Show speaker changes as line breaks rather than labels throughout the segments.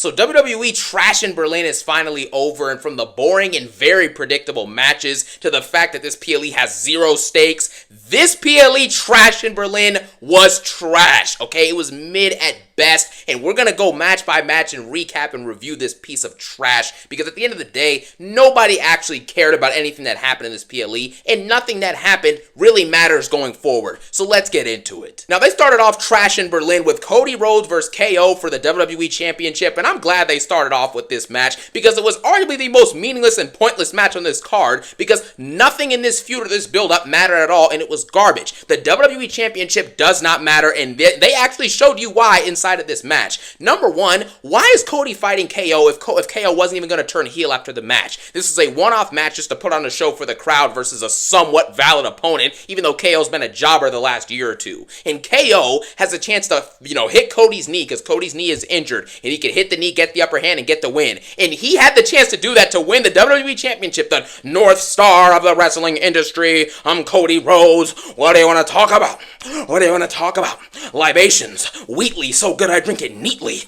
So WWE Trash in Berlin is finally over, and from the boring and very predictable matches to the fact that this PLE has zero stakes, this PLE Trash in Berlin was trash, okay? It was mid at best, and we're gonna go match by match and recap and review this piece of trash, because at the end of the day, nobody actually cared about anything that happened in this PLE, and nothing that happened really matters going forward. So let's get into it. Now, they started off Trash in Berlin with Cody Rhodes versus KO for the WWE Championship, and I'm glad they started off with this match because it was arguably the most meaningless and pointless match on this card, because nothing in this feud or this build-up mattered at all, and it was garbage. The WWE Championship does not matter, and they actually showed you why inside of this match. Number one, why is Cody fighting KO if KO wasn't even going to turn heel after the match? This is a one-off match just to put on a show for the crowd versus a somewhat valid opponent, even though KO's been a jobber the last year or two. And KO has a chance to, hit Cody's knee, because Cody's knee is injured, and he can hit the knee, get the upper hand, and get the win. And he had the chance to do that to win the WWE Championship, the North Star of the wrestling industry. I'm Cody Rhodes. What do you want to talk about? What do you want to talk about? Libations. Wheatley, so good I drink it neatly.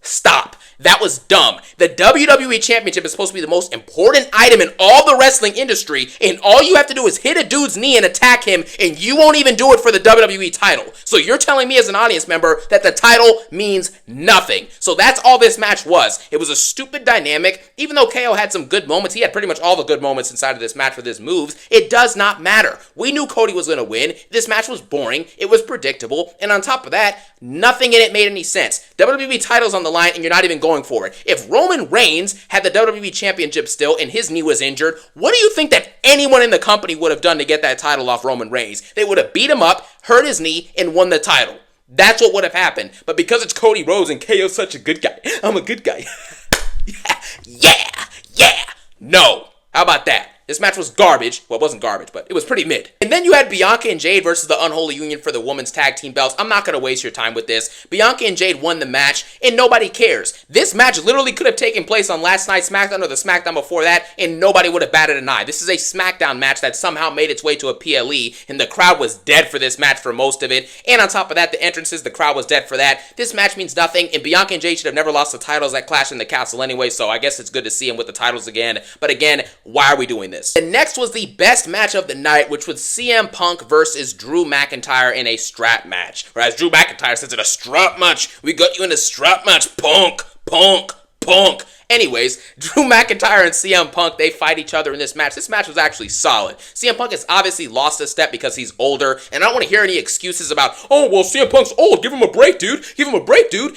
Stop. That was dumb. The WWE Championship is supposed to be the most important item in all the wrestling industry, and all you have to do is hit a dude's knee and attack him, and you won't even do it for the WWE title. So you're telling me as an audience member that the title means nothing. So that's all this match was. It was a stupid dynamic. Even though KO had some good moments, he had pretty much all the good moments inside of this match with his moves, it does not matter. We knew Cody was going to win. This match was boring. It was predictable. And on top of that, nothing in it made any sense. WWE title's on the line, and you're not even going for it. If Roman Reigns had the WWE Championship still and his knee was injured, what do you think that anyone in the company would have done to get that title off Roman Reigns? They would have beat him up, hurt his knee, and won the title. That's what would have happened. But because it's Cody Rhodes and KO's such a good guy, I'm a good guy. Yeah. No. How about that? This match was garbage. Well, it wasn't garbage, but it was pretty mid. And then you had Bianca and Jade versus the Unholy Union for the women's tag team belts. I'm not going to waste your time with this. Bianca and Jade won the match, and nobody cares. This match literally could have taken place on last night's SmackDown or the SmackDown before that, and nobody would have batted an eye. This is a SmackDown match that somehow made its way to a PLE, and the crowd was dead for this match for most of it. And on top of that, the entrances, the crowd was dead for that. This match means nothing, and Bianca and Jade should have never lost the titles at Clash in the Castle anyway, so I guess it's good to see them with the titles again. But again, why are we doing this? The next was the best match of the night, which was CM Punk versus Drew McIntyre in a strap match. Or as Drew McIntyre says, in a strap match. We got you in a strap match, punk. Anyways, Drew McIntyre and CM Punk, they fight each other in this match. This match was actually solid. CM Punk has obviously lost a step because he's older, and I don't want to hear any excuses about, oh, well, CM Punk's old. Give him a break, dude.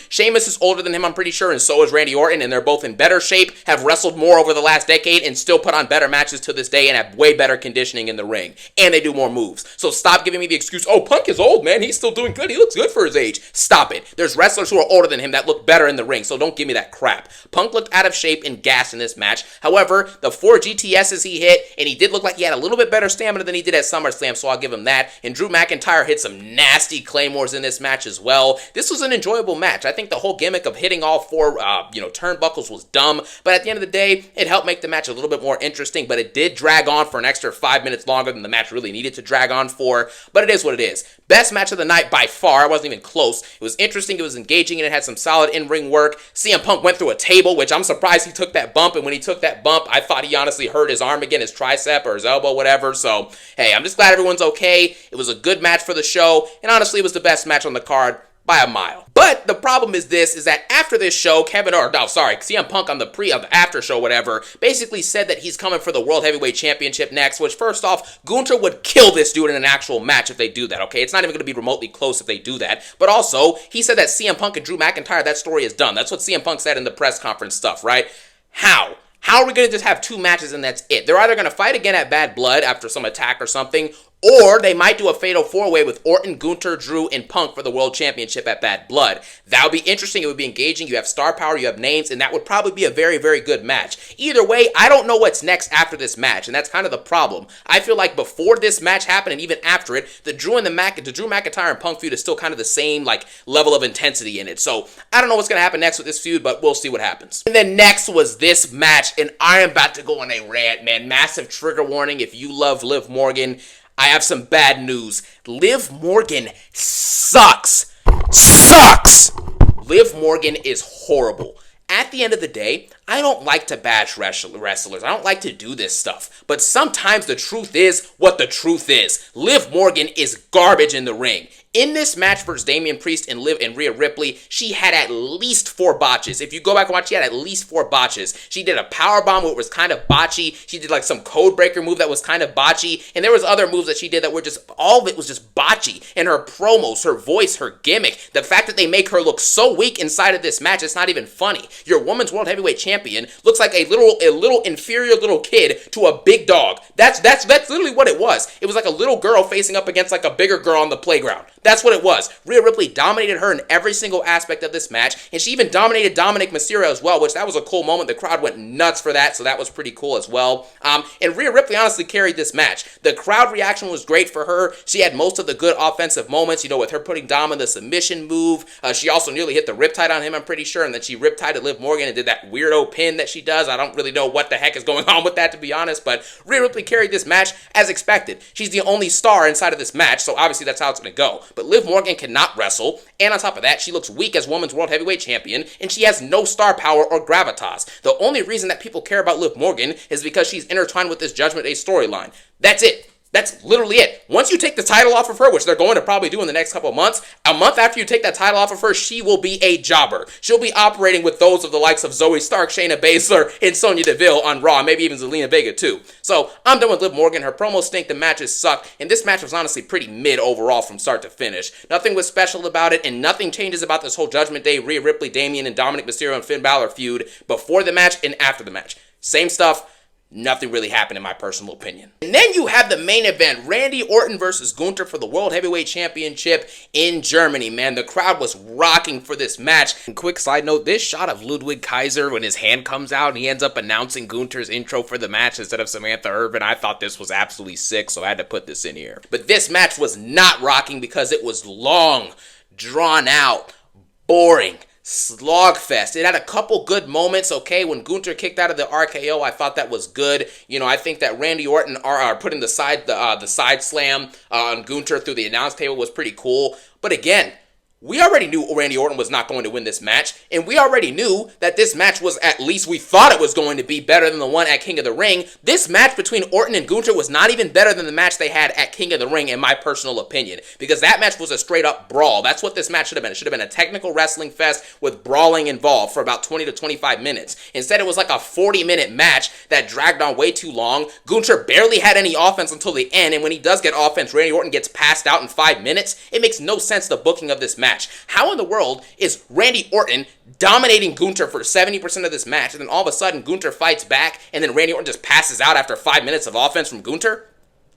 Sheamus is older than him, I'm pretty sure, and so is Randy Orton, and they're both in better shape, have wrestled more over the last decade, and still put on better matches to this day, and have way better conditioning in the ring. And they do more moves. So stop giving me the excuse, oh, Punk is old, man. He's still doing good. He looks good for his age. Stop it. There's wrestlers who are older than him that look better in the ring, so don't give me that crap. Punk looked out of shape and gassed in this match. However, the 4 GTSs he hit, and he did look like he had a little bit better stamina than he did at SummerSlam, so I'll give him that. And Drew McIntyre hit some nasty claymores in this match as well. This was an enjoyable match. I think the whole gimmick of hitting all 4 turnbuckles was dumb, but at the end of the day, it helped make the match a little bit more interesting, but it did drag on for an extra 5 minutes longer than the match really needed to drag on for, but it is what it is. Best match of the night by far. It wasn't even close. It was interesting, it was engaging, and it had some solid in-ring work. CM Punk went through a table, which I'm surprised he took that bump, and when he took that bump, I thought he honestly hurt his arm again, his tricep or his elbow, whatever. So, hey, I'm just glad everyone's okay. It was a good match for the show, and honestly, it was the best match on the card by a mile. But the problem is that after this show, CM Punk on the after show, whatever, basically said that he's coming for the World Heavyweight Championship next, which first off, Gunther would kill this dude in an actual match if they do that, okay? It's not even going to be remotely close if they do that. But also, he said that CM Punk and Drew McIntyre, that story is done. That's what CM Punk said in the press conference stuff, right? How? How are we going to just have 2 matches and that's it? They're either going to fight again at Bad Blood after some attack or something, or they might do a fatal 4-way with Orton, Gunther, Drew, and Punk for the World Championship at Bad Blood. That would be interesting. It would be engaging. You have star power. You have names. And that would probably be a very, very good match. Either way, I don't know what's next after this match. And that's kind of the problem. I feel like before this match happened and even after it, the Drew McIntyre and Punk feud is still kind of the same level of intensity in it. So I don't know what's going to happen next with this feud, but we'll see what happens. And then next was this match. And I am about to go on a rant, man. Massive trigger warning if you love Liv Morgan. I have some bad news. Liv Morgan sucks. Liv Morgan is horrible. At the end of the day, I don't like to bash wrestlers. I don't like to do this stuff. But sometimes the truth is what the truth is. Liv Morgan is garbage in the ring. In this match versus Damian Priest and Rhea Ripley, she had at least 4 botches. If you go back and watch, she had at least 4 botches. She did a powerbomb where it was kind of botchy. She did like some code breaker move that was kind of botchy. And there was other moves that she did that were just, all of it was just botchy. And her promos, her voice, her gimmick, the fact that they make her look so weak inside of this match, it's not even funny. Your women's world heavyweight champion looks like a little inferior little kid to a big dog. That's literally what it was. It was like a little girl facing up against like a bigger girl on the playground. That's what it was. Rhea Ripley dominated her in every single aspect of this match, and she even dominated Dominic Mysterio as well, which that was a cool moment. The crowd went nuts for that, so that was pretty cool as well. And Rhea Ripley honestly carried this match. The crowd reaction was great for her. She had most of the good offensive moments, with her putting Dom in the submission move. She also nearly hit the riptide on him, I'm pretty sure, and then she riptided Liv Morgan and did that weirdo pin that she does. I don't really know what the heck is going on with that, to be honest, but Rhea Ripley carried this match as expected. She's the only star inside of this match, so obviously that's how it's going to go. But Liv Morgan cannot wrestle, and on top of that, she looks weak as Women's World Heavyweight Champion, and she has no star power or gravitas. The only reason that people care about Liv Morgan is because she's intertwined with this Judgment Day storyline. That's it. That's literally it. Once you take the title off of her, which they're going to probably do in the next couple of months, a month after you take that title off of her, she will be a jobber. She'll be operating with those of the likes of Zoe Stark, Shayna Baszler, and Sonya Deville on Raw, maybe even Zelina Vega too. So I'm done with Liv Morgan. Her promos stink, the matches suck, and this match was honestly pretty mid overall from start to finish. Nothing was special about it, and nothing changes about this whole Judgment Day, Rhea Ripley, Damian, and Dominic Mysterio and Finn Balor feud before the match and after the match. Same stuff. Nothing really happened in my personal opinion. And then you have the main event, Randy Orton versus Gunther for the World Heavyweight Championship in Germany, man. The crowd was rocking for this match. And quick side note, this shot of Ludwig Kaiser when his hand comes out and he ends up announcing Gunther's intro for the match instead of Samantha Irvin, I thought this was absolutely sick, so I had to put this in here. But this match was not rocking because it was long, drawn out, boring, slogfest. It had a couple good moments, okay? When Gunther kicked out of the RKO, I thought that was good. I think that Randy Orton putting the side slam on Gunther through the announce table was pretty cool. But again, we already knew Randy Orton was not going to win this match, and we already knew that this match was, at least we thought it was going to be, better than the one at King of the Ring. This match between Orton and Gunther was not even better than the match they had at King of the Ring, in my personal opinion, because that match was a straight-up brawl. That's what this match should have been. It should have been a technical wrestling fest with brawling involved for about 20 to 25 minutes. Instead, it was like a 40-minute match that dragged on way too long. Gunther barely had any offense until the end, and when he does get offense, Randy Orton gets passed out in 5 minutes. It makes no sense, the booking of this match. How in the world is Randy Orton dominating Gunther for 70% of this match, and then all of a sudden Gunther fights back, and then Randy Orton just passes out after 5 minutes of offense from Gunther?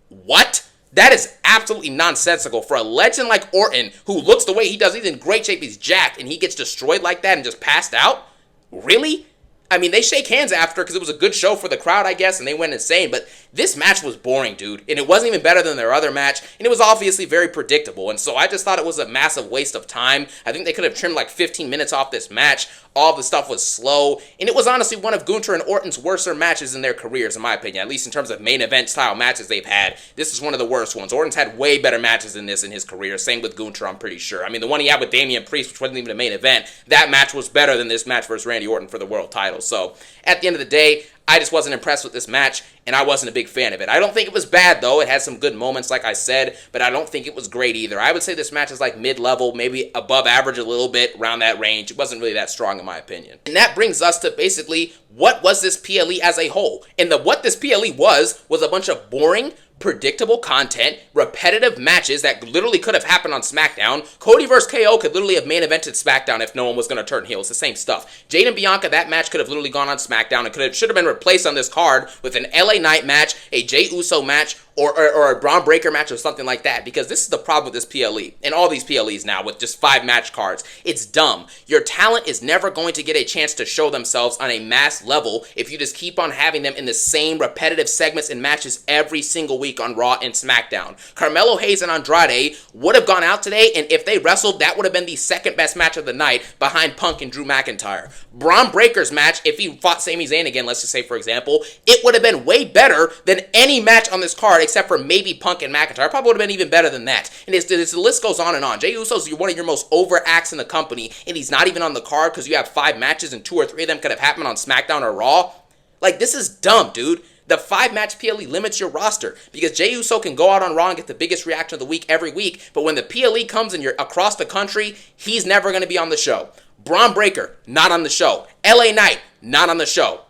What? That is absolutely nonsensical for a legend like Orton, who looks the way he does. He's in great shape, he's jacked, and he gets destroyed like that and just passed out? Really? I mean, they shake hands after because it was a good show for the crowd, I guess, and they went insane, but this match was boring, dude, and it wasn't even better than their other match, and it was obviously very predictable, and so I just thought it was a massive waste of time. I think they could have trimmed like 15 minutes off this match. All the stuff was slow, and it was honestly one of Gunther and Orton's worser matches in their careers, in my opinion, at least in terms of main event style matches they've had. This is one of the worst ones. Orton's had way better matches than this in his career, same with Gunther, I'm pretty sure. I mean, the one he had with Damian Priest, which wasn't even a main event, that match was better than this match versus Randy Orton for the world title. So, at the end of the day, I just wasn't impressed with this match, and I wasn't a big fan of it. I don't think it was bad, though. It had some good moments, like I said, but I don't think it was great either. I would say this match is like mid-level, maybe above average a little bit, around that range. It wasn't really that strong, in my opinion. And that brings us to basically, what was this PLE as a whole? And what this PLE was a bunch of boring, predictable content, repetitive matches that literally could have happened on SmackDown. Cody vs. KO could literally have main evented SmackDown if no one was going to turn heel. It's the same stuff. Jade and Bianca, that match could have literally gone on SmackDown and should have been replaced on this card with an LA Knight match, a Jey Uso match, or a Braun Breaker match or something like that, because this is the problem with this PLE, and all these PLEs now with just 5 match cards. It's dumb. Your talent is never going to get a chance to show themselves on a mass level if you just keep on having them in the same repetitive segments and matches every single week on Raw and SmackDown. Carmelo Hayes and Andrade would have gone out today, and if they wrestled, that would have been the second best match of the night behind Punk and Drew McIntyre. Braun Breaker's match, if he fought Sami Zayn again, let's just say for example, it would have been way better than any match on this card except for maybe Punk and McIntyre. Probably would have been even better than that. And the list goes on and on. Jey Uso's one of your most over acts in the company, and he's not even on the card because you have 5 matches and 2 or 3 of them could have happened on SmackDown or Raw. Like, this is dumb, dude. The 5-match PLE limits your roster because Jey Uso can go out on Raw and get the biggest reaction of the week every week, but when the PLE comes and you're across the country, he's never going to be on the show. Braun Breaker, not on the show. LA Knight, not on the show.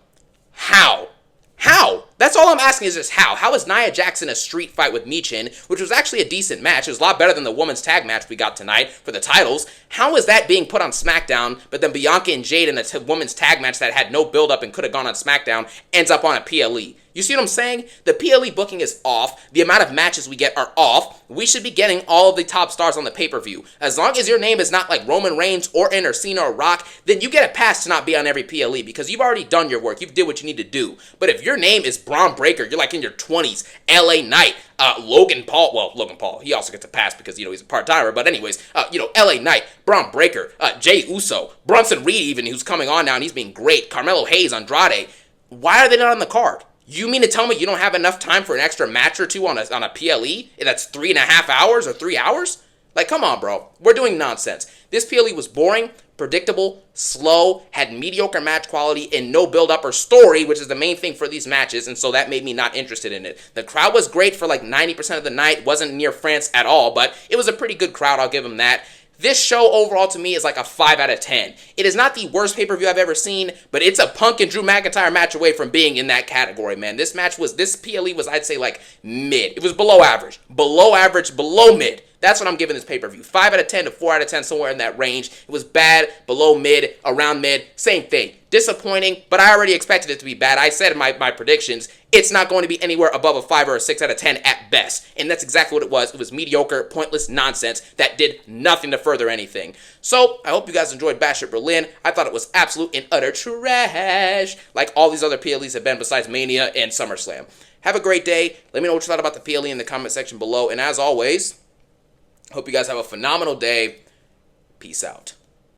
How? How? That's all I'm asking is just how. How is Nia Jax in a street fight with Michin, which was actually a decent match? It was a lot better than the women's tag match we got tonight for the titles. How is that being put on SmackDown, but then Bianca and Jade in a women's tag match that had no build-up and could have gone on SmackDown ends up on a PLE? You see what I'm saying? The PLE booking is off. The amount of matches we get are off. We should be getting all of the top stars on the pay-per-view. As long as your name is not like Roman Reigns or Cena or Rock, then you get a pass to not be on every PLE because you've already done your work. You've did what you need to do. But if your name is Braun Breaker, you're like in your 20s, LA Knight, Logan Paul, he also gets a pass because, he's a part-timer. But anyways, LA Knight, Braun Breaker, Jey Uso, Bronson Reed even, who's coming on now and he's being great, Carmelo Hayes, Andrade. Why are they not on the card? You mean to tell me you don't have enough time for an extra match or two on a PLE? That's 3.5 hours or 3 hours? Like, come on, bro. We're doing nonsense. This PLE was boring, predictable, slow, had mediocre match quality, and no build-up or story, which is the main thing for these matches, and so that made me not interested in it. The crowd was great for like 90% of the night, wasn't near France at all, but it was a pretty good crowd, I'll give them that. This show overall to me is like a 5 out of 10. It is not the worst pay-per-view I've ever seen, but it's a Punk and Drew McIntyre match away from being in that category, man. This PLE was, I'd say, like mid. It was below average, below mid. That's what I'm giving this pay-per-view. 5 out of 10 to 4 out of 10, somewhere in that range. It was bad, below mid, around mid, same thing. Disappointing, but I already expected it to be bad. I said in my predictions, it's not going to be anywhere above a 5 or a 6 out of 10 at best. And that's exactly what it was. It was mediocre, pointless nonsense that did nothing to further anything. So, I hope you guys enjoyed Bash at Berlin. I thought it was absolute and utter trash, like all these other PLEs have been besides Mania and SummerSlam. Have a great day. Let me know what you thought about the PLE in the comment section below. And as always, hope you guys have a phenomenal day. Peace out.